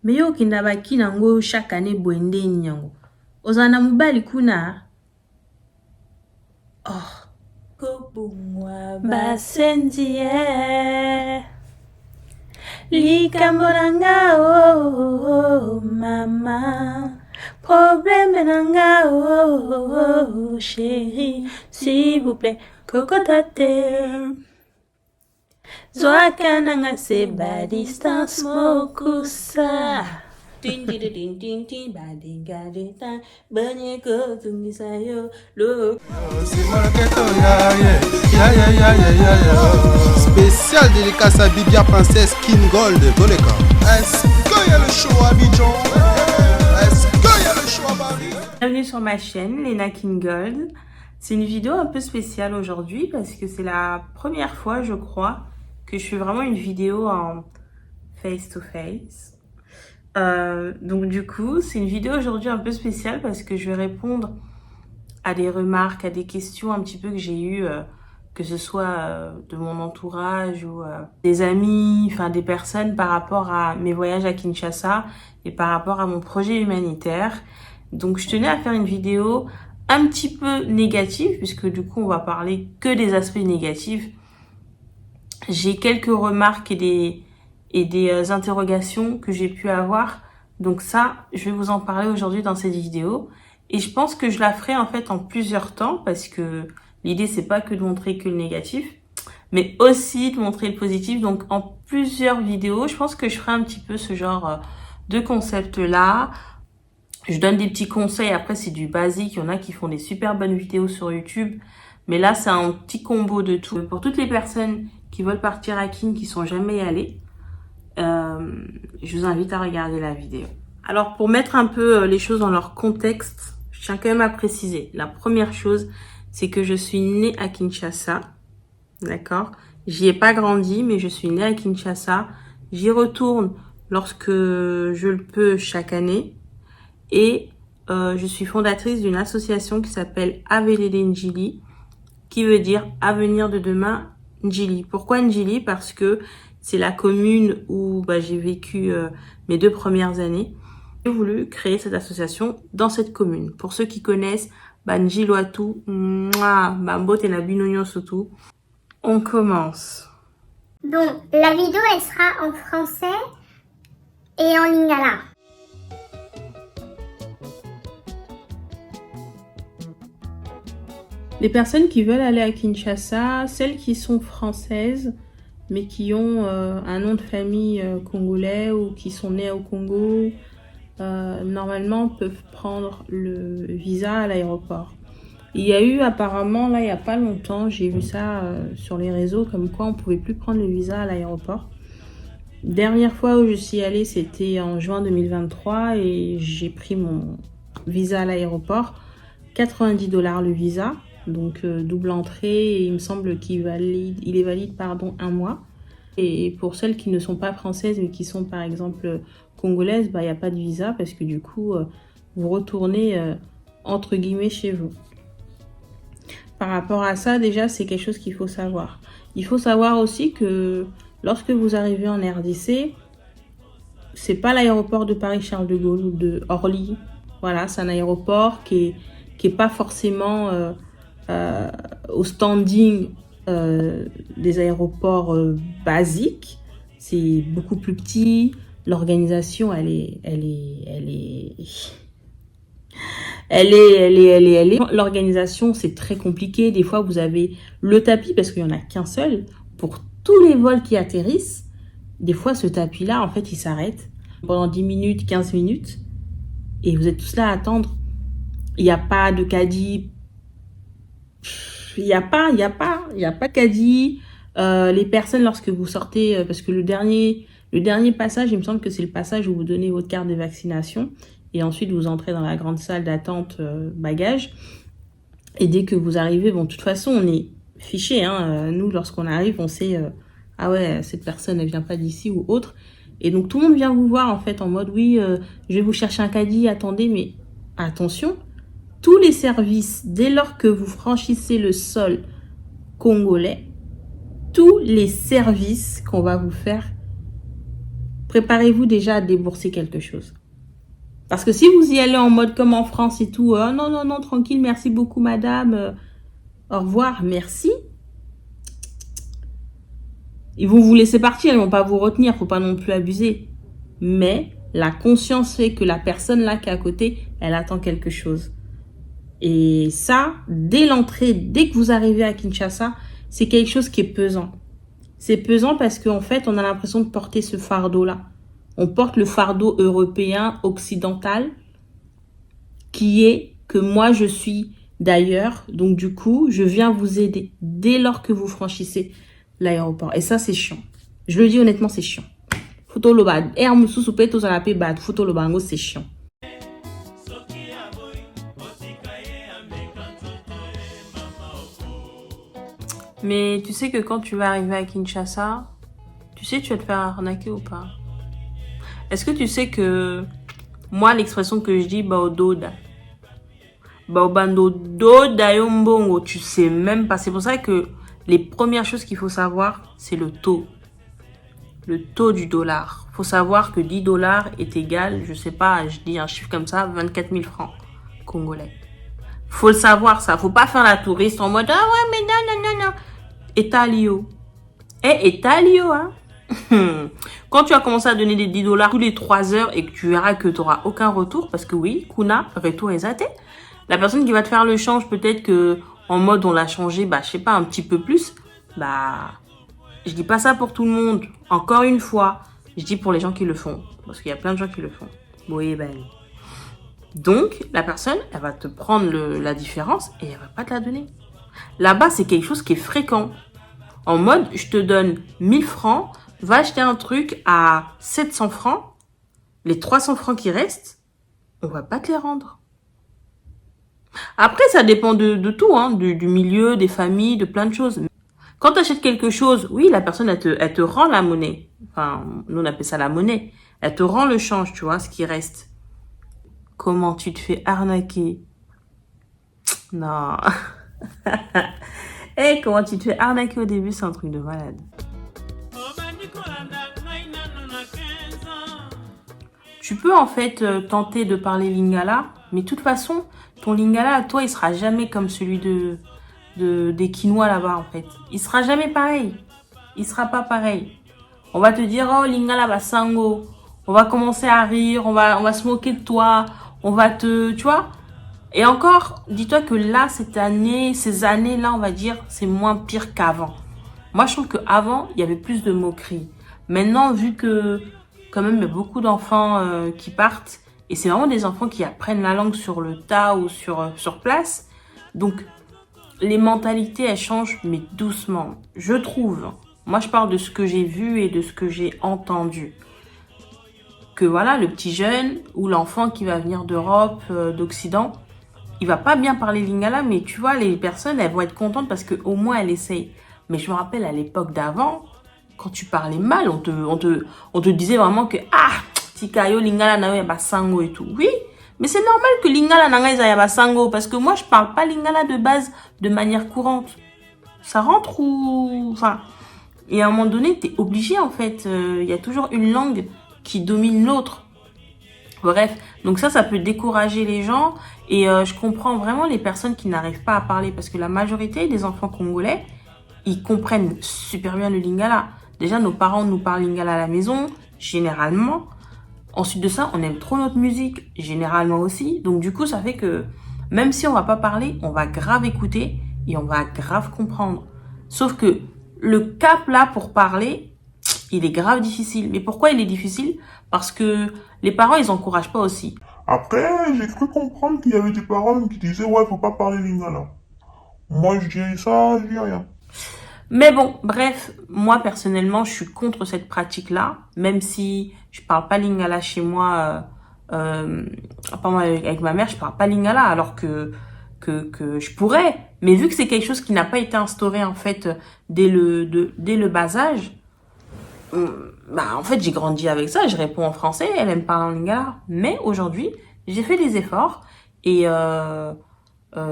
me yo okenda baki nango chaque année boye ndeni yango ozala na mobali kuna kobungwa basenzi likambo nanga mama problème nanga chérie s'il vous plaît kokotate zwaka nanga seba distance mokusa Spécial dédicace à Bibia Princesse King Gold Goleka. Est-ce qu'il y a le show à Abidjan? Est-ce qu'il y a le show à Paris? Bienvenue sur ma chaîne Lena King Gold. C'est une vidéo un peu spéciale aujourd'hui parce que c'est la première fois, je crois, que je fais vraiment une vidéo en face to face. Donc du coup, c'est une vidéo aujourd'hui un peu spéciale parce que je vais répondre à des remarques, à des questions un petit peu que j'ai eues, que ce soit de mon entourage ou des amis, enfin des personnes par rapport à mes voyages à Kinshasa et par rapport à mon projet humanitaire. Donc je tenais à faire une vidéo un petit peu négative puisque du coup on va parler que des aspects négatifs. J'ai quelques remarques et des interrogations que j'ai pu avoir. Donc ça, je vais vous en parler aujourd'hui dans cette vidéo. Et je pense que je la ferai en fait en plusieurs temps parce que l'idée c'est pas que de montrer que le négatif, mais aussi de montrer le positif. Donc en plusieurs vidéos, je pense que je ferai un petit peu ce genre de concept là. Je donne des petits conseils, après c'est du basique, il y en a qui font des super bonnes vidéos sur YouTube. Mais là c'est un petit combo de tout. Pour toutes les personnes qui veulent partir à Kin, qui sont jamais allées, je vous invite à regarder la vidéo. Alors pour mettre un peu les choses dans leur contexte, je tiens quand même à préciser. La première chose, c'est que je suis née à Kinshasa, d'accord? J'y ai pas grandi, mais je suis née à Kinshasa. J'y retourne lorsque je le peux chaque année. Et je suis fondatrice d'une association qui s'appelle Avelele Njili, qui veut dire Avenir de demain Njili. Pourquoi Njili? Parce que c'est la commune où j'ai vécu mes 2 premières années. J'ai voulu créer cette association dans cette commune. Pour ceux qui connaissent, Njiloatu, Mbote na Binonyo surtout. On commence. Donc, la vidéo, elle sera en français et en lingala. Les personnes qui veulent aller à Kinshasa, celles qui sont françaises, mais qui ont un nom de famille congolais ou qui sont nées au Congo, normalement peuvent prendre le visa à l'aéroport. Il y a eu apparemment, là il n'y a pas longtemps, j'ai vu ça sur les réseaux, comme quoi on ne pouvait plus prendre le visa à l'aéroport. Dernière fois où je suis allée, c'était en juin 2023 et j'ai pris mon visa à l'aéroport. 90 $ le visa, donc double entrée, et il me semble qu'il est valide 1 mois. Et pour celles qui ne sont pas françaises mais qui sont par exemple congolaises, il n'y a pas de visa parce que du coup vous retournez entre guillemets chez vous. Par rapport à ça, déjà c'est quelque chose qu'il faut savoir. Il faut savoir aussi que lorsque vous arrivez en RDC, c'est pas l'aéroport de Paris-Charles de Gaulle ou de Orly. Voilà, c'est un aéroport qui est pas forcément au standing des aéroports basiques. C'est beaucoup plus petit. L'organisation, elle est. L'organisation, c'est très compliqué. Des fois, vous avez le tapis parce qu'il y en a qu'un seul pour tous les vols qui atterrissent. Des fois, ce tapis-là, en fait, il s'arrête pendant 10 minutes, 15 minutes, et vous êtes tous là à attendre. Il n'y a pas de caddie. Il n'y a pas de caddie. Les personnes, lorsque vous sortez, parce que le dernier passage, il me semble que c'est le passage où vous donnez votre carte de vaccination et ensuite vous entrez dans la grande salle d'attente bagages. Et dès que vous arrivez, de toute façon, on est fiché. Nous, lorsqu'on arrive, on sait, ah ouais, cette personne, elle vient pas d'ici ou autre. Et donc, tout le monde vient vous voir, en fait, en mode, oui, je vais vous chercher un caddie, attendez, mais attention, tous les services, dès lors que vous franchissez le sol congolais, tous les services qu'on va vous faire préparez-vous déjà à débourser quelque chose. Parce que si vous y allez en mode comme en France et tout, non, non, non, tranquille, merci beaucoup madame, au revoir, merci. Ils vont vous laisser partir, ils vont pas vous retenir, faut pas non plus abuser. Mais la conscience fait que la personne là qui est à côté, elle attend quelque chose. Et ça, dès l'entrée, dès que vous arrivez à Kinshasa, c'est quelque chose qui est pesant. C'est pesant parce qu'en fait, on a l'impression de porter ce fardeau-là. On porte le fardeau européen, occidental, qui est que moi, je suis d'ailleurs. Donc, du coup, je viens vous aider dès lors que vous franchissez l'aéroport. Et ça, c'est chiant. Je le dis honnêtement, c'est chiant. Photo le bad. Photo le bango, c'est chiant. Mais tu sais que quand tu vas arriver à Kinshasa, tu sais tu vas te faire arnaquer ou pas? Est-ce que tu sais que moi, l'expression que je dis, baododa, baobando doda yombongo, tu sais même pas. C'est pour ça que les premières choses qu'il faut savoir, c'est le taux. Le taux du dollar. Faut savoir que 10 dollars est égal, je sais pas, je dis un chiffre comme ça, 24 000 francs congolais. Faut le savoir ça. Faut pas faire la touriste en mode, ah ouais, mais non, non, non, non. Etalio. Etalio, hein. Quand tu as commencé à donner des 10 dollars tous les 3 heures et que tu verras que tu n'auras aucun retour, parce que oui, Kuna, retour exaté. La personne qui va te faire le change, peut-être que en mode on l'a changé, bah, je sais pas, un petit peu plus, bah, je dis pas ça pour tout le monde. Encore une fois, je dis pour les gens qui le font. Parce qu'il y a plein de gens qui le font. Oui, ben. Donc, la personne, elle va te prendre la différence et elle va pas te la donner. Là-bas, c'est quelque chose qui est fréquent. En mode, je te donne 1000 francs, va acheter un truc à 700 francs, les 300 francs qui restent, on va pas te les rendre. Après, ça dépend de tout, hein, du milieu, des familles, de plein de choses. Quand tu achètes quelque chose, oui, la personne, elle te rend la monnaie. Enfin, nous, on appelle ça la monnaie. Elle te rend le change, tu vois, ce qui reste. Comment tu te fais arnaquer? Non. Eh, comment tu te fais arnaquer au début, c'est un truc de malade. Tu peux en fait tenter de parler lingala, mais de toute façon, ton lingala à toi, il sera jamais comme celui des Quinois là-bas en fait. Il sera jamais pareil. Il sera pas pareil. On va te dire, oh lingala basango. On va commencer à rire, on va se moquer de toi, on va tu vois. Et encore, dis-toi que là, ces années-là, on va dire, c'est moins pire qu'avant. Moi, je trouve qu'avant, il y avait plus de moqueries. Maintenant, vu que, quand même, il y a beaucoup d'enfants qui partent, et c'est vraiment des enfants qui apprennent la langue sur le tas ou sur place. Donc, les mentalités, elles changent, mais doucement. Je trouve. Moi, je parle de ce que j'ai vu et de ce que j'ai entendu. Que voilà, le petit jeune ou l'enfant qui va venir d'Europe, d'Occident, il va pas bien parler lingala, mais tu vois, les personnes, elles vont être contentes parce qu'au moins, elles essayent. Mais je me rappelle à l'époque d'avant, quand tu parlais mal, on te disait vraiment que, ah, tikayo lingala na ya basango et tout. Oui, mais c'est normal que lingala na ya basango, parce que moi, je parle pas lingala de base de manière courante. Ça rentre ou... Enfin, et à un moment donné, t'es obligé, en fait. Il y a toujours une langue qui domine l'autre. Bref, donc ça peut décourager les gens et je comprends vraiment les personnes qui n'arrivent pas à parler parce que la majorité des enfants congolais, ils comprennent super bien le lingala. Déjà, nos parents nous parlent lingala à la maison, généralement. Ensuite de ça, on aime trop notre musique, généralement aussi. Donc du coup, ça fait que même si on va pas parler, on va grave écouter et on va grave comprendre. Sauf que le cap là pour parler, il est grave difficile. Mais pourquoi il est difficile? Parce que les parents, ils encouragent pas aussi. Après, j'ai cru comprendre qu'il y avait des parents qui disaient, ouais, faut pas parler lingala. Moi, je dis ça, je dis rien. Mais bon, bref, moi, personnellement, je suis contre cette pratique-là. Même si je parle pas lingala chez moi, avec ma mère, je parle pas lingala, alors que je pourrais. Mais vu que c'est quelque chose qui n'a pas été instauré, en fait, dès le bas âge, bah, en fait, j'ai grandi avec ça, je réponds en français, elle aime parler en lingala. Mais aujourd'hui, j'ai fait des efforts et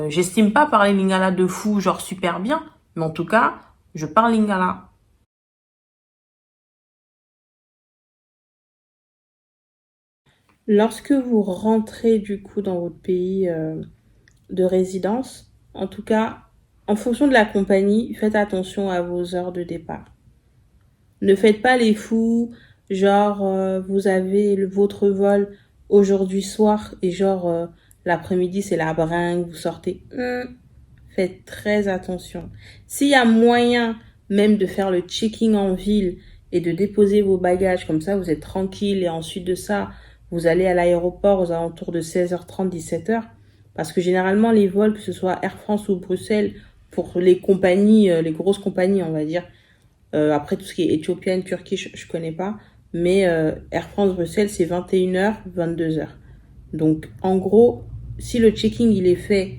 j'estime pas parler lingala de fou, genre super bien. Mais en tout cas, je parle lingala. Lorsque vous rentrez du coup dans votre pays de résidence, en tout cas, en fonction de la compagnie, faites attention à vos heures de départ. Ne faites pas les fous, genre vous avez votre vol aujourd'hui soir et genre l'après-midi c'est la bringue, vous sortez. Faites très attention. S'il y a moyen même de faire le checking en ville et de déposer vos bagages, comme ça vous êtes tranquille et ensuite de ça, vous allez à l'aéroport aux alentours de 16h30, 17h. Parce que généralement les vols, que ce soit Air France ou Bruxelles, pour les compagnies, les grosses compagnies on va dire, après tout ce qui est Ethiopian, Turkish, je connais pas, mais Air France Bruxelles c'est 21h, 22h. Donc en gros, si le checking il est fait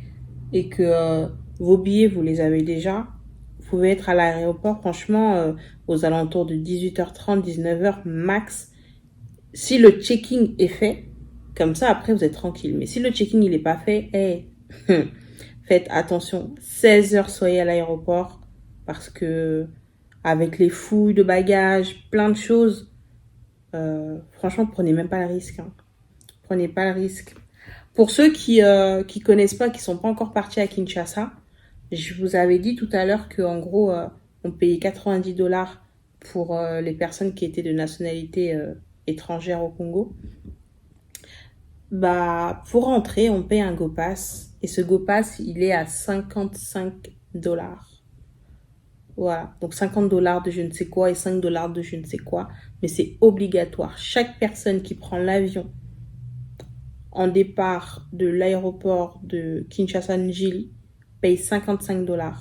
et que vos billets vous les avez déjà, vous pouvez être à l'aéroport franchement aux alentours de 18h30, 19h max. Si le checking est fait, comme ça après vous êtes tranquille. Mais si le checking il est pas fait, faites attention. 16h soyez à l'aéroport parce que avec les fouilles de bagages, plein de choses, franchement prenez même pas le risque. Prenez pas le risque. Pour ceux qui connaissent pas, qui sont pas encore partis à Kinshasa, je vous avais dit tout à l'heure que en gros on payait 90$ pour les personnes qui étaient de nationalité étrangère au Congo. Bah pour rentrer, on paye un GoPass et ce GoPass, il est à 55$. Voilà, donc 50$ de je ne sais quoi et 5$ de je ne sais quoi, mais c'est obligatoire. Chaque personne qui prend l'avion en départ de l'aéroport de Kinshasa-Njili paye 55$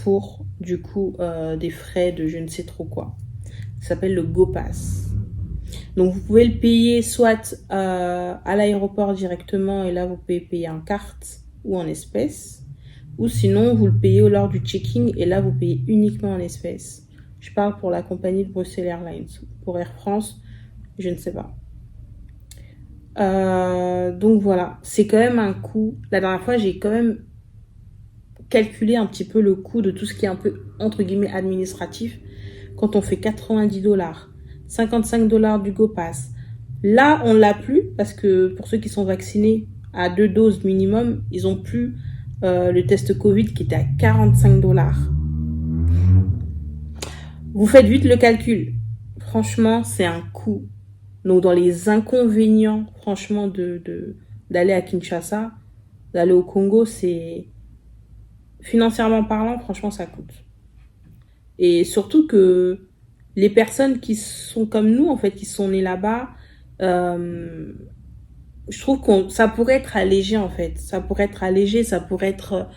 pour du coup des frais de je ne sais trop quoi. Ça s'appelle le GoPass. Donc vous pouvez le payer soit à l'aéroport directement et là vous pouvez payer en carte ou en espèces, ou sinon vous le payez lors du check-in et là vous payez uniquement en espèces. Je parle pour la compagnie de Bruxelles Airlines. Pour Air France, je ne sais pas. Donc voilà, c'est quand même un coût. La dernière fois, j'ai quand même calculé un petit peu le coût de tout ce qui est un peu entre guillemets administratif. Quand on fait 90$, 55$ du GoPass. Là, on l'a plus parce que pour ceux qui sont vaccinés à 2 doses minimum, ils ont plus le test Covid qui était à 45$. Vous faites vite le calcul. Franchement, c'est un coût. Donc, dans les inconvénients, franchement, d'aller à Kinshasa, d'aller au Congo, c'est financièrement parlant, franchement, ça coûte. Et surtout que les personnes qui sont comme nous, en fait, qui sont nées là-bas, je trouve que ça pourrait être allégé, en fait. Ça pourrait être allégé, ça pourrait être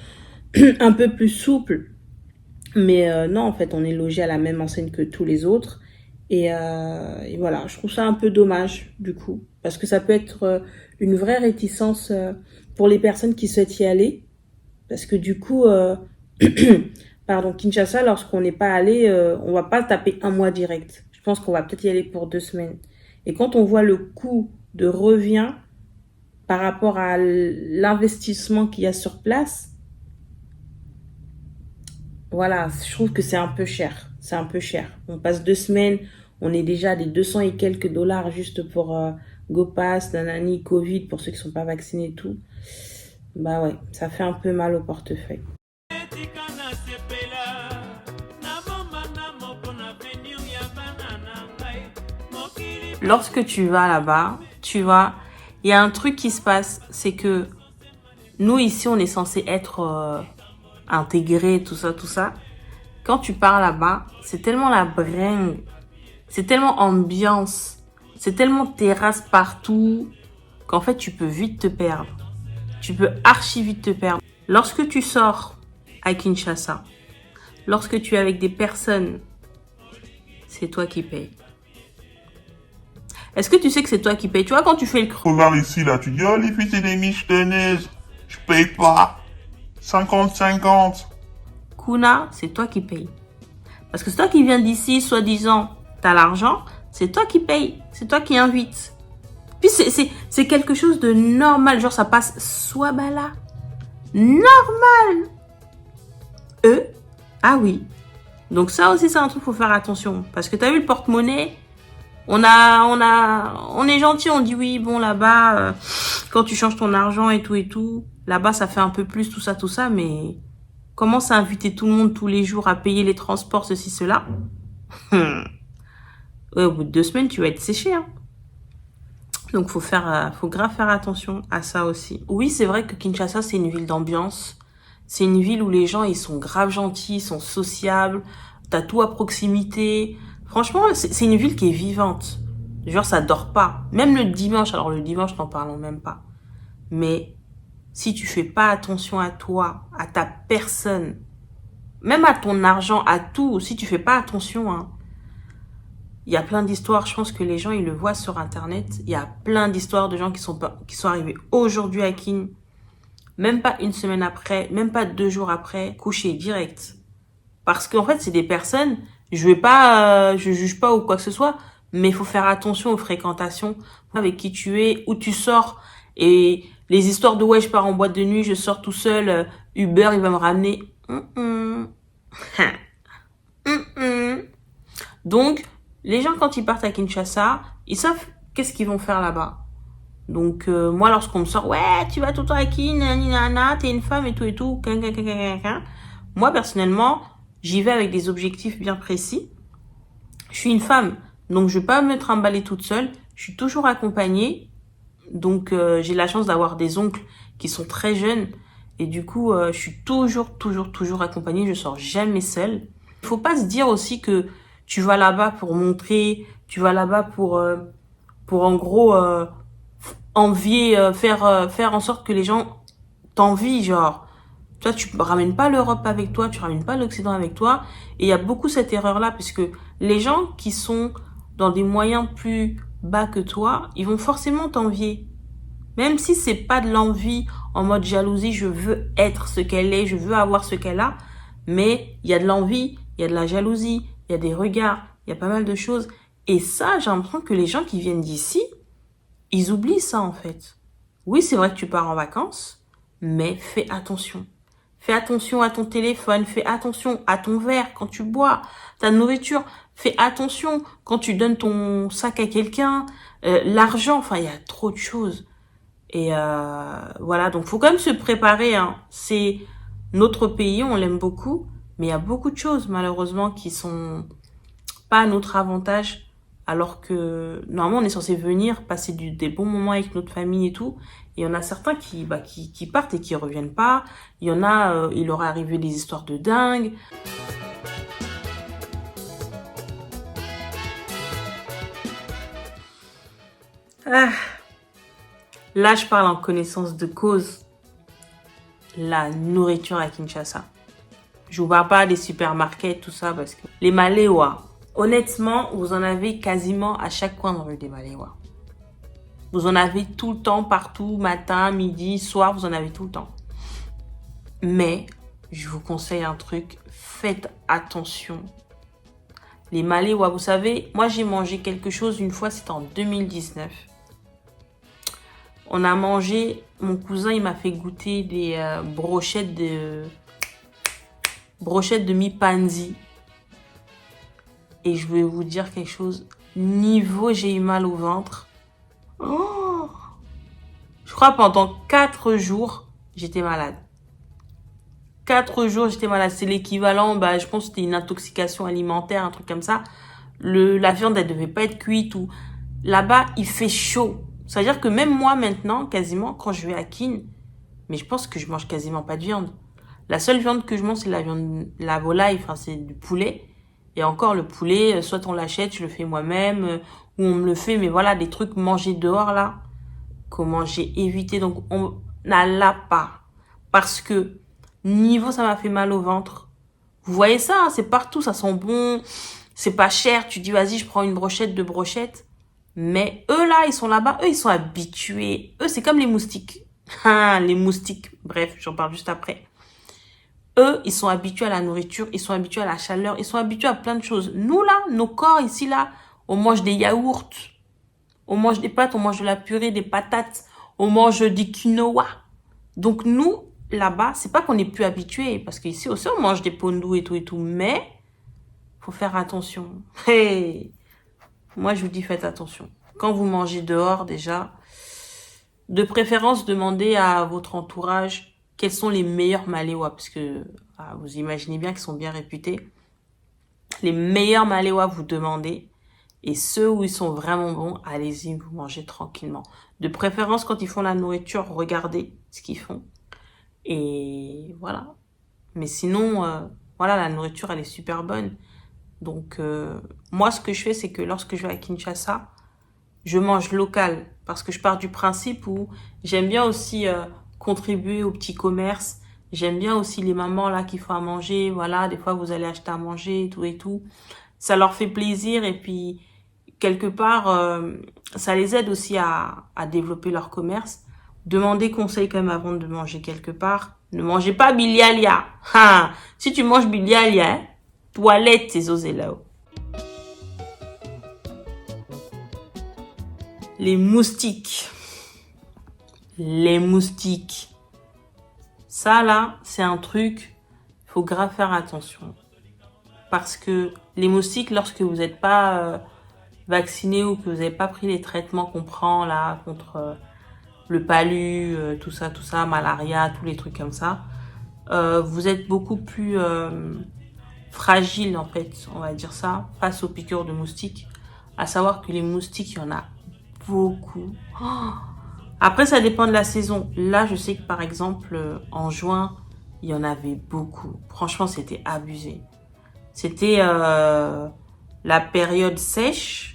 un peu plus souple. Mais non, en fait, on est logé à la même enseigne que tous les autres. Et voilà, je trouve ça un peu dommage, du coup. Parce que ça peut être une vraie réticence pour les personnes qui souhaitent y aller. Parce que du coup, pardon, Kinshasa, lorsqu'on n'est pas allé, on va pas taper un mois direct. Je pense qu'on va peut-être y aller pour 2 semaines. Et quand on voit le coût de revient par rapport à l'investissement qu'il y a sur place, voilà, je trouve que c'est un peu cher. C'est un peu cher. On passe 2 semaines, on est déjà à des 200 et quelques dollars juste pour GoPass, nanani, Covid, pour ceux qui sont pas vaccinés et tout. Bah ouais, ça fait un peu mal au portefeuille. Lorsque tu vas là-bas, tu vois, il y a un truc qui se passe, c'est que nous ici, on est censé être intégrés, tout ça. Quand tu pars là-bas, c'est tellement la bringue, c'est tellement ambiance, c'est tellement terrasse partout, qu'en fait, tu peux vite te perdre. Tu peux archi vite te perdre. Lorsque tu sors à Kinshasa, lorsque tu es avec des personnes, c'est toi qui payes. Est-ce que tu sais que c'est toi qui payes? Tu vois, quand tu fais le creux. Regarde ici, là, tu dis, oh, les filles, c'est des michetonnaises. Je paye pas. 50-50. Kuna, c'est toi qui payes. Parce que c'est toi qui viens d'ici, soi-disant, t'as l'argent, c'est toi qui payes, c'est toi qui invites. Puis c'est quelque chose de normal, genre ça passe soit là. Normal. Ah oui. Donc ça aussi c'est un truc, faut faire attention. Parce que t'as vu le porte-monnaie, On est gentil, on dit oui, bon, là-bas, quand tu changes ton argent et tout, là-bas, ça fait un peu plus, tout ça, mais commence à inviter tout le monde tous les jours à payer les transports, ceci, cela. Ouais, au bout de 2 semaines, tu vas être séché, hein. Donc, faut grave faire attention à ça aussi. Oui, c'est vrai que Kinshasa, c'est une ville d'ambiance. C'est une ville où les gens, ils sont grave gentils, ils sont sociables. T'as tout à proximité. Franchement, c'est une ville qui est vivante. Genre, ça dort pas. Même le dimanche. Alors, le dimanche, n'en parlons même pas. Mais si tu fais pas attention à toi, à ta personne, même à ton argent, à tout, si tu fais pas attention, hein, il y a plein d'histoires, je pense que les gens, ils le voient sur Internet. Il y a plein d'histoires de gens qui sont arrivés aujourd'hui à Kin, même pas 1 semaine après, même pas 2 jours après, couchés direct. Parce qu'en fait, c'est des personnes, je juge pas ou quoi que ce soit, mais il faut faire attention aux fréquentations, avec qui tu es, où tu sors. Et les histoires de ouais, je pars en boîte de nuit, je sors tout seul, Uber, il va me ramener. Donc, les gens, quand ils partent à Kinshasa, ils savent qu'est-ce qu'ils vont faire là-bas. Donc, moi, lorsqu'on me sort, ouais, tu vas tout le temps à Kin, t'es une femme et tout, moi, personnellement, j'y vais avec des objectifs bien précis. Je suis une femme, donc je vais pas me trimballer toute seule. Je suis toujours accompagnée. Donc, j'ai la chance d'avoir des oncles qui sont très jeunes. Et du coup, je suis toujours accompagnée. Je sors jamais seule. Il faut pas se dire aussi que tu vas là-bas pour montrer, tu vas là-bas pour en gros envier, faire en sorte que les gens t'envient, genre. Toi, tu ramènes pas l'Europe avec toi, tu ramènes pas l'Occident avec toi. Et il y a beaucoup cette erreur-là, parce que les gens qui sont dans des moyens plus bas que toi, ils vont forcément t'envier. Même si c'est pas de l'envie en mode jalousie, je veux être ce qu'elle est, je veux avoir ce qu'elle a. Mais il y a de l'envie, il y a de la jalousie, il y a des regards, il y a pas mal de choses. Et ça, j'ai l'impression que les gens qui viennent d'ici, ils oublient ça en fait. Oui, c'est vrai que tu pars en vacances, mais fais attention. Fais attention à ton téléphone, fais attention à ton verre quand tu bois, ta nourriture. Fais attention quand tu donnes ton sac à quelqu'un, l'argent, enfin il y a trop de choses. Et voilà, donc faut quand même se préparer, hein. C'est notre pays, on l'aime beaucoup, mais il y a beaucoup de choses malheureusement qui sont pas à notre avantage. Alors que, normalement, on est censé venir passer des bons moments avec notre famille et tout. Et il y en a certains qui partent et qui reviennent pas. Il y en a, il leur est arrivé des histoires de dingue. Ah. Là, je parle en connaissance de cause. La nourriture à Kinshasa. Je vous parle pas des supermarkets, tout ça, parce que les Maléwa, honnêtement, vous en avez quasiment à chaque coin de rue des Maléwa. Vous en avez tout le temps, partout, matin, midi, soir, vous en avez tout le temps. Mais, je vous conseille un truc, faites attention. Les Maléwa, vous savez, moi j'ai mangé quelque chose une fois, c'était en 2019. On a mangé, mon cousin il m'a fait goûter des brochettes de mi-panzi. Et je vais vous dire quelque chose. Niveau, j'ai eu mal au ventre. Oh, je crois pendant 4 jours, j'étais malade. 4 jours, j'étais malade. C'est l'équivalent, je pense que c'était une intoxication alimentaire, un truc comme ça. La viande, elle devait pas être cuite ou... Là-bas, il fait chaud. C'est-à-dire que même moi, maintenant, quasiment, quand je vais à Kin, mais je pense que je mange quasiment pas de viande. La seule viande que je mange, c'est la volaille, enfin, c'est du poulet. Et encore, le poulet, soit on l'achète, je le fais moi-même, ou on me le fait, mais voilà, des trucs mangés dehors, là, comment j'ai évité. Donc, on n'alla pas. Parce que, niveau, ça m'a fait mal au ventre. Vous voyez ça, hein, c'est partout, ça sent bon, c'est pas cher. Tu dis, vas-y, je prends une brochette, 2 brochettes. Mais eux, là, ils sont là-bas, eux, ils sont habitués. Eux, c'est comme les moustiques. Les moustiques, bref, j'en parle juste après. Eux, ils sont habitués à la nourriture, ils sont habitués à la chaleur, ils sont habitués à plein de choses. Nous, là, nos corps, ici, là, on mange des yaourts, on mange des pâtes, on mange de la purée, des patates, on mange du quinoa. Donc, nous, là-bas, c'est pas qu'on n'est plus habitués, parce qu'ici aussi, on mange des pondous et tout, mais faut faire attention. Hey, moi je vous dis faites attention. Quand vous mangez dehors déjà, de préférence demandez à votre entourage quels sont les meilleurs Maléwa, parce que vous imaginez bien qu'ils sont bien réputés. Les meilleurs Maléwa vous demandez, et ceux où ils sont vraiment bons, allez-y, vous mangez tranquillement. De préférence quand ils font la nourriture, regardez ce qu'ils font. Et voilà. Mais sinon, voilà, la nourriture elle est super bonne. Donc moi ce que je fais c'est que lorsque je vais à Kinshasa, je mange local parce que je pars du principe où j'aime bien aussi contribuer au petit commerce. J'aime bien aussi les mamans là qui font à manger. Voilà, des fois vous allez acheter à manger et tout. Ça leur fait plaisir et puis quelque part ça les aide aussi à développer leur commerce. Demandez conseil quand même avant de manger quelque part. Ne mangez pas bilialia. Ha! Si tu manges bilialia, hein, toilette tes os là. Les moustiques. Les moustiques. Ça là, c'est un truc, il faut grave faire attention. Parce que les moustiques, lorsque vous n'êtes pas vacciné ou que vous n'avez pas pris les traitements qu'on prend là contre le palu, tout ça, malaria, tous les trucs comme ça, vous êtes beaucoup plus fragile en fait, on va dire ça, face aux piqûres de moustiques. À savoir que les moustiques, il y en a beaucoup. Oh, après, ça dépend de la saison. Là, je sais que par exemple, en juin, il y en avait beaucoup. Franchement, c'était abusé. C'était la période sèche.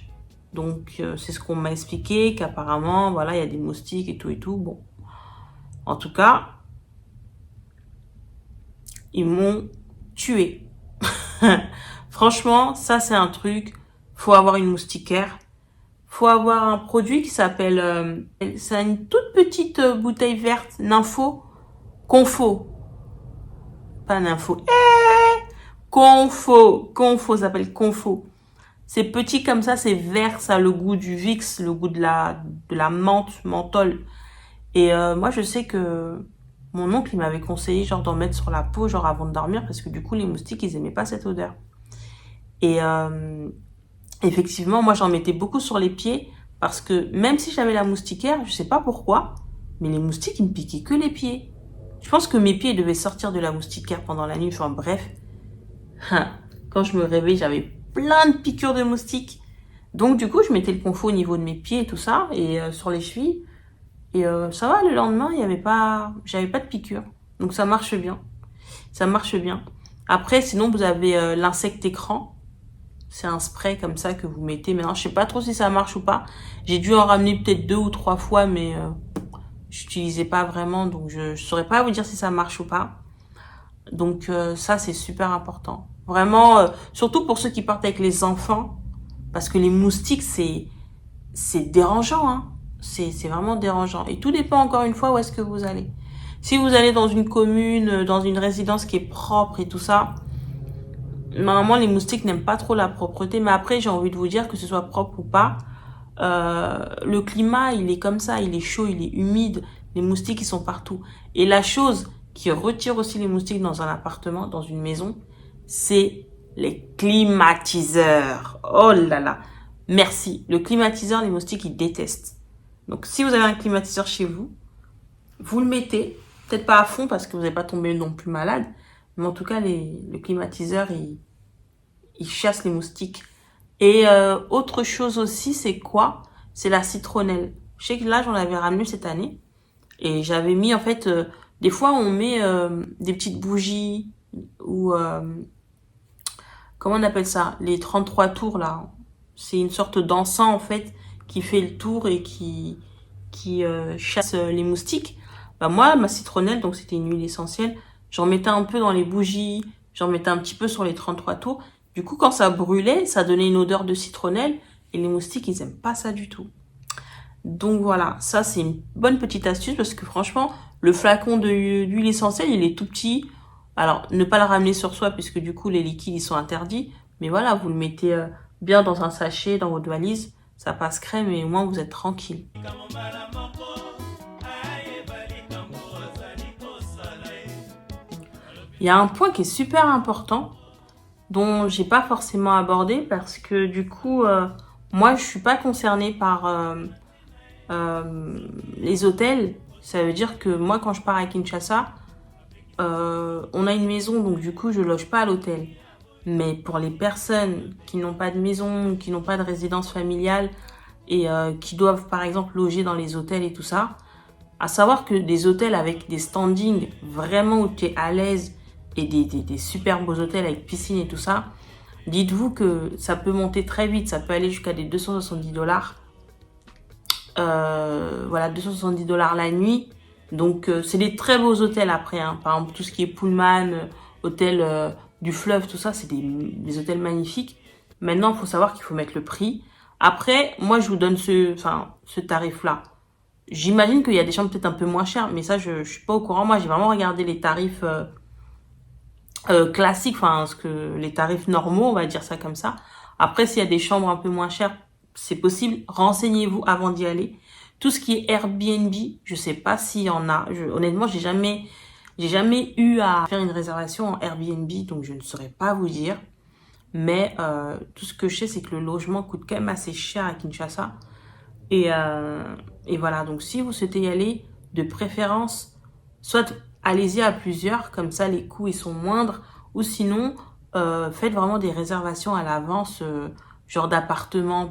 Donc, c'est ce qu'on m'a expliqué, qu'apparemment, voilà, il y a des moustiques et tout. Bon, en tout cas, ils m'ont tué. Franchement, ça, c'est un truc. Faut avoir une moustiquaire. Faut avoir un produit qui s'appelle... c'est une toute petite bouteille verte, Nympho, Confo. Pas Nympho. Confo, ça s'appelle Confo. C'est petit comme ça, c'est vert, ça a le goût du Vicks, le goût de la menthe, menthol. Et moi, je sais que mon oncle, il m'avait conseillé genre d'en mettre sur la peau, genre avant de dormir, parce que du coup, les moustiques, ils aimaient pas cette odeur. Et effectivement, moi, j'en mettais beaucoup sur les pieds, parce que même si j'avais la moustiquaire, je sais pas pourquoi, mais les moustiques, ils me piquaient que les pieds. Je pense que mes pieds devaient sortir de la moustiquaire pendant la nuit, enfin bref. Quand je me réveillais, j'avais plein de piqûres de moustiques. Donc du coup, je mettais le confort au niveau de mes pieds et tout ça, et sur les chevilles. Et ça va, le lendemain, j'avais pas de piqûres. Donc ça marche bien. Ça marche bien. Après, sinon, vous avez l'insecte écran. C'est un spray comme ça que vous mettez. Maintenant, je sais pas trop si ça marche ou pas. J'ai dû en ramener peut-être 2 ou 3 fois, mais j'utilisais pas vraiment. Donc je saurais pas vous dire si ça marche ou pas. Donc ça, c'est super important. Vraiment, surtout pour ceux qui partent avec les enfants. Parce que les moustiques, c'est dérangeant, hein. C'est vraiment dérangeant. Et tout dépend encore une fois où est-ce que vous allez. Si vous allez dans une commune, dans une résidence qui est propre et tout ça, normalement les moustiques n'aiment pas trop la propreté. Mais après, j'ai envie de vous dire que ce soit propre ou pas, le climat, il est comme ça, il est chaud, il est humide. Les moustiques, ils sont partout. Et la chose qui retire aussi les moustiques dans un appartement, dans une maison, c'est les climatiseurs. Oh là là. Merci. Le climatiseur, les moustiques, ils détestent. Donc, si vous avez un climatiseur chez vous, vous le mettez. Peut-être pas à fond parce que vous n'allez pas tomber non plus malade. Mais en tout cas, le climatiseur, il chasse les moustiques. Et autre chose aussi, c'est quoi? C'est la citronnelle. Je sais que là, j'en avais ramené cette année. Et j'avais mis, en fait, des fois, on met des petites bougies ou... comment on appelle ça? Les 33 tours, là. C'est une sorte d'encens, en fait, qui fait le tour et qui chasse les moustiques. Bah moi, ma citronnelle, donc c'était une huile essentielle, j'en mettais un peu dans les bougies, j'en mettais un petit peu sur les 33 tours. Du coup, quand ça brûlait, ça donnait une odeur de citronnelle et les moustiques, ils aiment pas ça du tout. Donc voilà, ça c'est une bonne petite astuce parce que franchement, le flacon d'huile essentielle, il est tout petit. Alors, ne pas le ramener sur soi puisque du coup, les liquides, ils sont interdits. Mais voilà, vous le mettez bien dans un sachet, dans votre valise. Ça passe crème et au moins vous êtes tranquille. Il y a un point qui est super important dont j'ai pas forcément abordé parce que du coup, Moi, je suis pas concernée par les hôtels. Ça veut dire que moi, quand je pars à Kinshasa, on a une maison, donc du coup, je loge pas à l'hôtel. Mais pour les personnes qui n'ont pas de maison, qui n'ont pas de résidence familiale et qui doivent, par exemple, loger dans les hôtels et tout ça, à savoir que des hôtels avec des standings vraiment où tu es à l'aise et des super beaux hôtels avec piscine et tout ça, dites-vous que ça peut monter très vite, ça peut aller jusqu'à des 270 $. Voilà, 270 $ la nuit. Donc, c'est des très beaux hôtels après. Hein. Par exemple, tout ce qui est Pullman, hôtel du fleuve, tout ça, c'est des hôtels magnifiques. Maintenant, il faut savoir qu'il faut mettre le prix. Après, moi, je vous donne ce tarif-là. J'imagine qu'il y a des chambres peut-être un peu moins chères, mais ça, je suis pas au courant. Moi, j'ai vraiment regardé les tarifs classiques, enfin, les tarifs normaux, on va dire ça comme ça. Après, s'il y a des chambres un peu moins chères, c'est possible. Renseignez-vous avant d'y aller. Tout ce qui est Airbnb, je sais pas s'il y en a. Honnêtement, j'ai jamais eu à faire une réservation en Airbnb, donc je ne saurais pas vous dire. Mais tout ce que je sais, c'est que le logement coûte quand même assez cher à Kinshasa. Et voilà, donc si vous souhaitez y aller, de préférence, soit allez-y à plusieurs, comme ça les coûts ils sont moindres, ou sinon, faites vraiment des réservations à l'avance, genre d'appartement.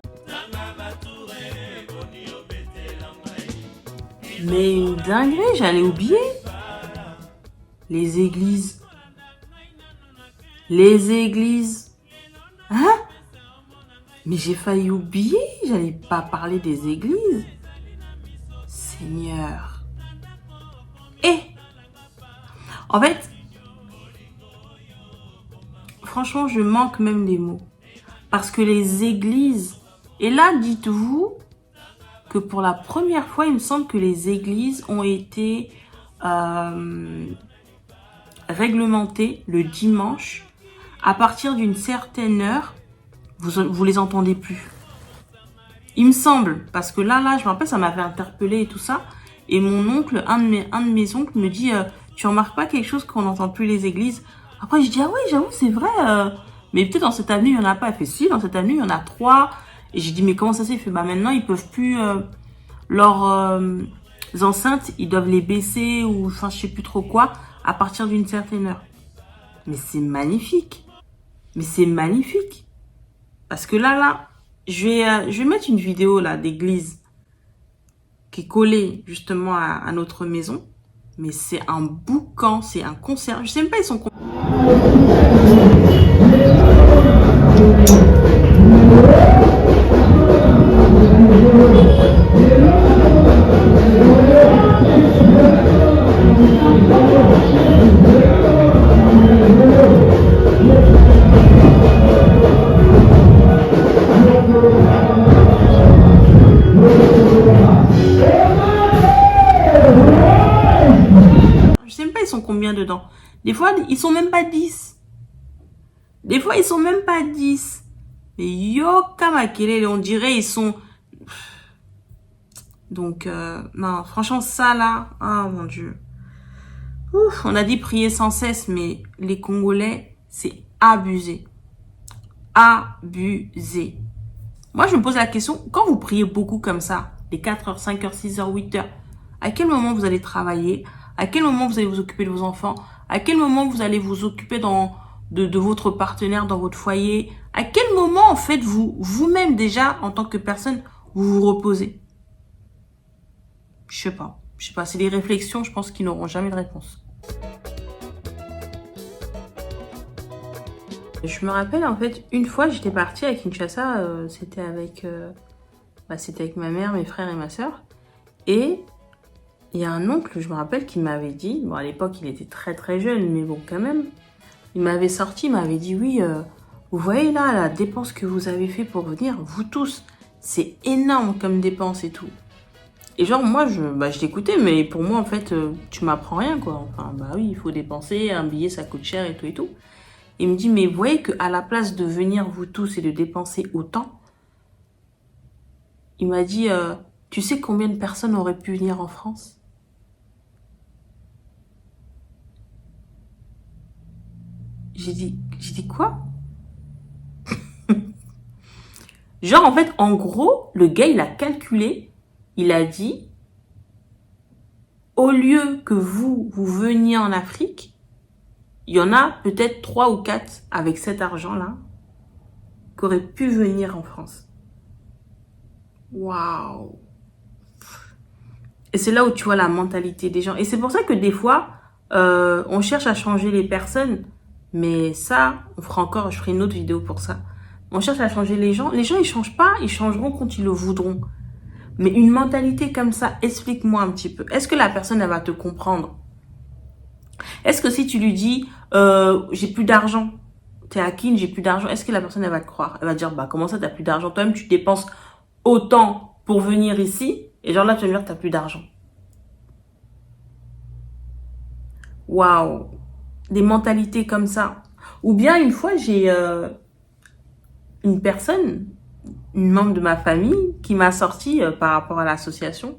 Mais une dinguerie, j'allais oublier. Les églises. Les églises. Hein? Mais j'ai failli oublier, j'allais pas parler des églises. Seigneur. Et, en fait, franchement, je manque même des mots. Parce que les églises, et là, dites-vous que pour la première fois, il me semble que les églises ont été réglementées le dimanche. À partir d'une certaine heure, vous les entendez plus. Il me semble, parce que là, je me rappelle, ça m'avait interpellé et tout ça. Et mon oncle, un de mes oncles me dit, tu remarques pas quelque chose qu'on n'entend plus les églises? Après, je dis, ah oui, j'avoue, c'est vrai. Mais peut-être dans cette avenue, il y en a pas. Il fait, si, dans cette avenue, il y en a 3. Et j'ai dit, mais comment ça se fait? Il fait, bah maintenant, ils peuvent plus, leurs enceintes, ils doivent les baisser ou, enfin, je sais plus trop quoi, à partir d'une certaine heure. Mais c'est magnifique. Mais c'est magnifique. Parce que là, je vais mettre une vidéo là d'église qui est collée justement à notre maison. Mais c'est un boucan, c'est un concert. Je sais même pas, ils sont... Je sais même pas, ils sont combien dedans. Des fois, ils sont même pas 10. Des fois, ils sont même pas 10. Mais yo, kamakelele, on dirait ils sont... Donc, non, franchement, ça là, oh mon Dieu. Ouf, on a dit prier sans cesse, mais les Congolais, c'est abusé. Abusé. Moi, je me pose la question, quand vous priez beaucoup comme ça, les 4h, 5h, 6h, 8h, à quel moment vous allez travailler? À quel moment vous allez vous occuper de vos enfants? À quel moment vous allez vous occuper de votre partenaire dans votre foyer? À quel moment, en fait, vous-même déjà, en tant que personne, vous vous reposez? Je sais pas. C'est des réflexions, je pense, qui n'auront jamais de réponse. Je me rappelle, en fait, une fois, j'étais partie à Kinshasa, c'était avec ma mère, mes frères et ma sœur. Et il y a un oncle, je me rappelle, qui m'avait dit, bon, à l'époque, il était très très jeune, mais bon, quand même, il m'avait dit, oui, vous voyez là, la dépense que vous avez fait pour venir, vous tous, c'est énorme comme dépense et tout. Et genre, moi, je l'écoutais, mais pour moi, en fait, tu m'apprends rien, quoi. Enfin, bah oui, il faut dépenser, un billet, ça coûte cher et tout et tout. Il me dit, mais vous voyez qu'à la place de venir vous tous et de dépenser autant, il m'a dit, tu sais combien de personnes auraient pu venir en France? J'ai dit quoi? Genre, en fait, en gros, le gars, il a calculé, il a dit, au lieu que vous veniez en Afrique, il y en a peut-être 3 ou 4 avec cet argent-là qui auraient pu venir en France. Waouh! Et c'est là où tu vois la mentalité des gens. Et c'est pour ça que des fois, on cherche à changer les personnes. Mais ça, je ferai une autre vidéo pour ça. On cherche à changer les gens. Les gens, ils changent pas, ils changeront quand ils le voudront. Mais une mentalité comme ça, explique-moi un petit peu. Est-ce que la personne, elle va te comprendre? Est-ce que si tu lui dis, j'ai plus d'argent, t'es à Kin, j'ai plus d'argent, est-ce que la personne, elle va te croire? Elle va dire, bah, comment ça, t'as plus d'argent? Toi-même, tu dépenses autant pour venir ici, et genre là, tu vas me dire que t'as plus d'argent. Waouh! Des mentalités comme ça. Ou bien, une fois, j'ai une personne, une membre de ma famille, qui m'a sorti par rapport à l'association.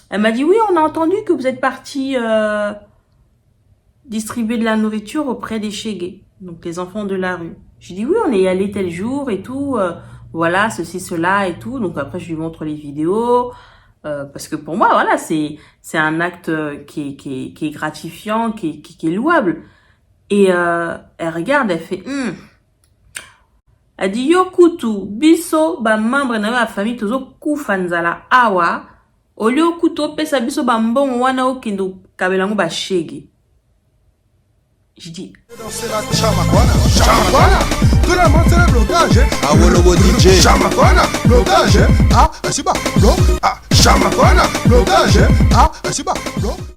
Elle m'a dit, oui, on a entendu que vous êtes parti distribuer de la nourriture auprès des Chégués, donc les enfants de la rue. J'ai dit, oui, on est allé tel jour et tout, voilà, ceci, cela et tout. Donc après, je lui montre les vidéos, parce que pour moi, voilà, c'est un acte qui est gratifiant, qui est louable. Et elle regarde, elle fait, elle dit, yo kutu, biso, ba membre na la famille, tozo kufanzala awa, olio kuto pesa biso ba mbongo wana okendo kabelango ba Chégué. Je dis, Danser la chamakwana, chamakwana. Tout le monde c'est le blocage, hein. Ah, Wolobo DJ. Chamakwana, blocage, hein. Ah, c'est pas, blo, ah, chamakwana, blocage, hein. Ah, c'est pas, blo.